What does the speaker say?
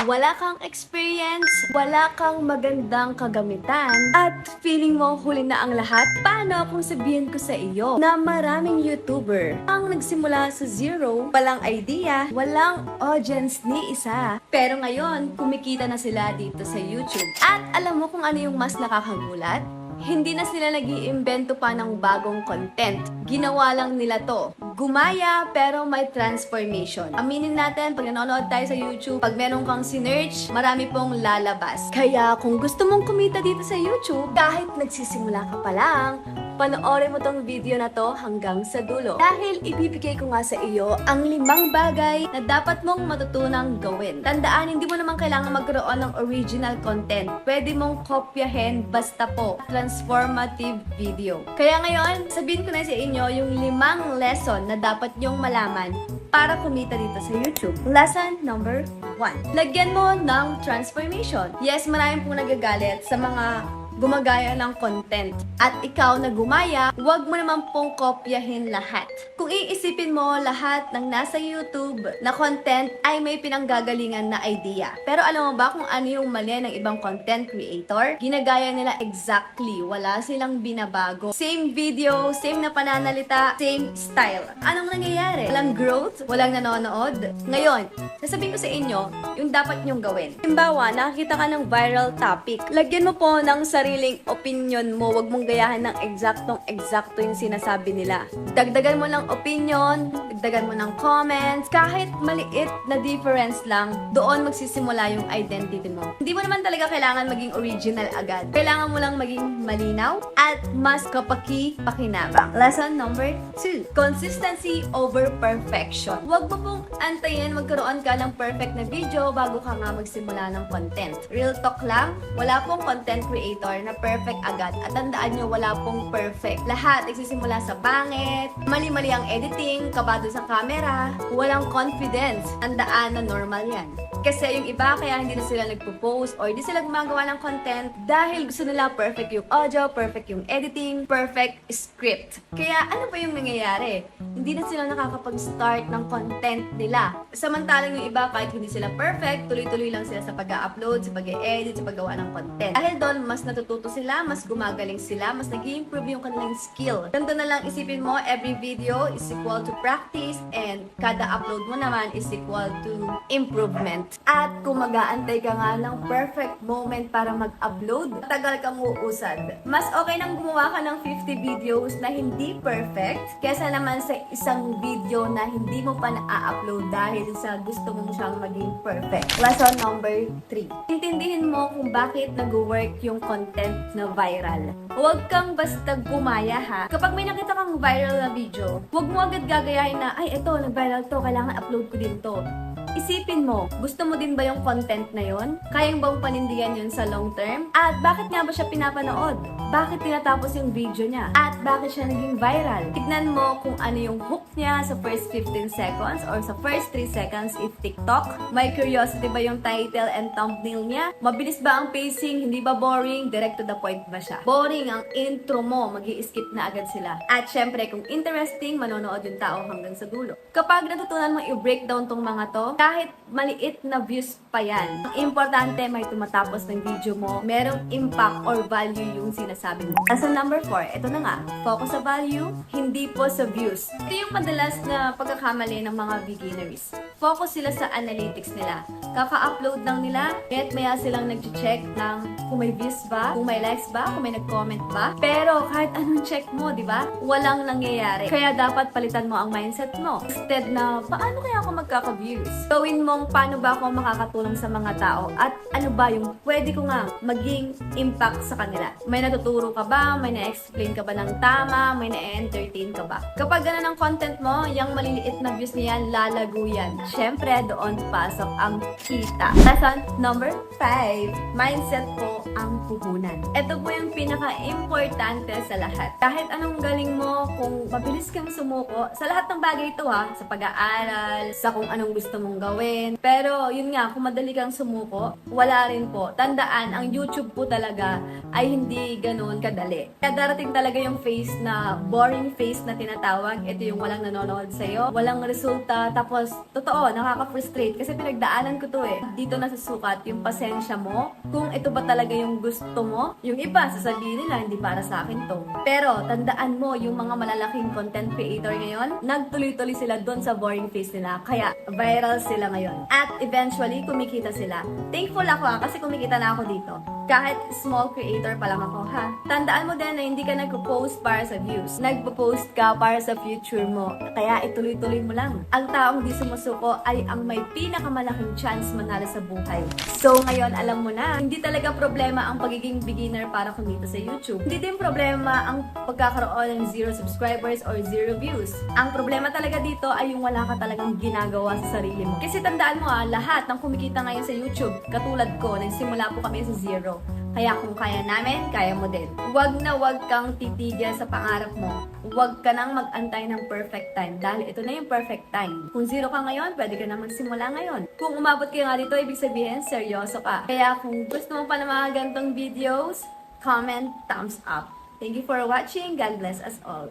wala kang experience, wala kang magandang kagamitan, at feeling mo huli na ang lahat? Paano kung sabihin ko sa iyo na maraming YouTuber ang nagsimula sa zero, walang idea, walang audience ni isa, pero ngayon kumikita na sila dito sa YouTube. At alam mo kung ano yung mas nakakagulat? Hindi na sila nag-iimbento pa ng bagong content. Ginawa lang nila to. Gumaya pero may transformation. Aminin natin, pag nanonood tayo sa YouTube, pag meron kang sinearch, marami pong lalabas. Kaya kung gusto mong kumita dito sa YouTube, kahit nagsisimula ka pa lang, panoorin mo tong video na to hanggang sa dulo. Dahil ibibigay ko nga sa iyo ang 5 bagay na dapat mong matutunang gawin. Tandaan, hindi mo naman kailangan magkaroon ng original content. Pwede mong kopyahin basta po transformative video. Kaya ngayon, sabihin ko na sa inyo yung 5 lesson na dapat nyong malaman para kumita dito sa YouTube. Lesson number 1. Lagyan mo ng transformation. Yes, maraming pong nagagalit sa mga gumagaya ng content. At ikaw na gumaya, huwag mo naman pong kopyahin lahat. Kung iisipin mo, lahat ng nasa YouTube na content ay may pinanggagalingan na idea. Pero alam mo ba kung ano yung mali ng ibang content creator? Ginagaya nila exactly. Wala silang binabago. Same video, same na pananalita, same style. Anong nangyayari? Walang growth, walang nanonood. Ngayon, sasabihin ko sa inyo, yung dapat nyong gawin. Halimbawa, nakakita ka ng viral topic. Lagyan mo po ng sariling opinion mo. Huwag mong gayahan ng eksaktong-eksakto yung sinasabi nila. Dagdagan mo ng opinion, dagdagan mo ng comments, kahit maliit na difference lang, doon magsisimula yung identity mo. Hindi mo naman talaga kailangan maging original agad. Kailangan mo lang maging malinaw at mas kapaki-pakinabang. Lesson number 2. Consistency over perfection. Huwag mo pong antayin magkaroon ka ng perfect na video bago ka nga magsimula ng content. Real talk lang, wala pong content creator na perfect agad. At tandaan nyo, wala pong perfect. Lahat nagsisimula sa pangit, mali-mali ang editing, kabado sa camera, walang confidence. Tandaan na normal yan. Kasi yung iba, kaya hindi na sila nagpo-post or hindi sila gumagawa ng content dahil gusto nila perfect yung audio, perfect yung editing, perfect script. Kaya ano pa yung nangyayari? Hindi na sila nakakapag-start ng content nila. Samantalang yung iba, kahit hindi sila perfect, tuloy-tuloy lang sila sa pag-upload, sa pag-edit, sa paggawa ng content. Dahil doon, mas natututo sila, mas gumagaling sila, mas nag-i-improve yung kanilang skill. Ganito na lang isipin mo, every video is equal to practice and kada upload mo naman is equal to improvement. At kung mag-aantay ka nga ng perfect moment para mag-upload, tagal kang uusad. Mas okay nang gumawa ka ng 50 videos na hindi perfect kesa naman sa isang video na hindi mo pa na-upload dahil sa gusto mong siyang maging perfect. Lesson number 3. Intindihin mo kung bakit nag-work yung content na viral. Huwag kang basta gumaya ha. Kapag may nakita kang viral na video, huwag mo agad gagayahin na, ay eto, nag-viral to, kailangan upload ko din to. Isipin mo, gusto mo din ba yung content na yon? Kayang bang panindigan yun sa long term? At bakit nga ba siya pinapanood? Bakit tinatapos yung video niya? At bakit siya naging viral? Tignan mo kung ano yung hook niya sa first 15 seconds or sa first 3 seconds if TikTok. May curiosity ba yung title and thumbnail niya? Mabilis ba ang pacing? Hindi ba boring? Direct to the point ba siya? Boring ang intro mo, magi-skip na agad sila. At syempre, kung interesting, manonood yung tao hanggang sa dulo. Kapag natutunan mo i-breakdown tong mga to, kahit maliit na views pa yan, ang importante may tumatapos ng video mo, merong impact or value yung sinasabi mo. Lesson number 4, ito na nga, focus sa value, hindi po sa views. Ito yung madalas na pagkakamali ng mga beginners. Focus sila sa analytics nila. Kaka-upload lang nila, kahit maya silang nag-check ng kung may views ba, kung may likes ba, kung may nag-comment ba. Pero kahit anong check mo, di ba? Walang nangyayari. Kaya dapat palitan mo ang mindset mo. Instead na, paano kaya ako magkaka-views? Gawin mong paano ba ako makakatulong sa mga tao at ano ba yung pwede ko nga maging impact sa kanila. May natuturo ka ba? May na-explain ka ba ng tama? May na-entertain ka ba? Kapag gano'n ang content mo, yung maliliit na views niyan, lalago yan. Siyempre, doon pasok ang kita. Lesson number 5. Mindset po ang puhunan. Ito po yung pinaka-importante sa lahat. Kahit anong galing mo, kung mabilis kang sumuko, sa lahat ng bagay ito ha, sa pag-aaral, sa kung anong gusto mong gawin, gawin. Pero, yun nga, kung madali kang sumuko, wala rin po. Tandaan, ang YouTube po talaga ay hindi ganun kadali. Kaya darating talaga yung phase na boring phase na tinatawag. Ito yung walang nanonood sa'yo, walang resulta, tapos, totoo, nakaka-frustrate kasi pinagdaanan ko to eh. Dito nasusukat yung pasensya mo, kung ito ba talaga yung gusto mo. Yung iba, sasabihin nila, hindi para sa akin to. Pero, tandaan mo, yung mga malalaking content creator ngayon, nagtuloy-tuloy sila doon sa boring phase nila. Kaya, viral sila ngayon. At eventually, kumikita sila. Thankful ako kasi kumikita na ako dito. Kahit small creator pa lang ako, ha? Tandaan mo din na hindi ka nagpo-post para sa views. Nagpo-post ka para sa future mo. Kaya ituloy-tuloy mo lang. Ang taong di sumusuko ay ang may pinakamalaking chance manalo sa buhay. So, ngayon, alam mo na, hindi talaga problema ang pagiging beginner para kumita sa YouTube. Hindi din problema ang pagkakaroon ng 0 subscribers or 0 views. Ang problema talaga dito ay yung wala ka talagang ginagawa sa sarili mo. Kasi tandaan mo lahat ng kumikita ngayon sa YouTube, katulad ko, nagsimula po kami sa 0. Kaya kung kaya namin, kaya mo din. Huwag na huwag kang titigil sa pangarap mo. Huwag ka nang mag-antay ng perfect time dahil ito na yung perfect time. Kung 0 ka ngayon, pwede ka na magsimula ngayon. Kung umabot ka nga dito, ibig sabihin, seryoso ka. Kaya kung gusto mo pa ng mga gantong videos, comment, thumbs up. Thank you for watching. God bless us all.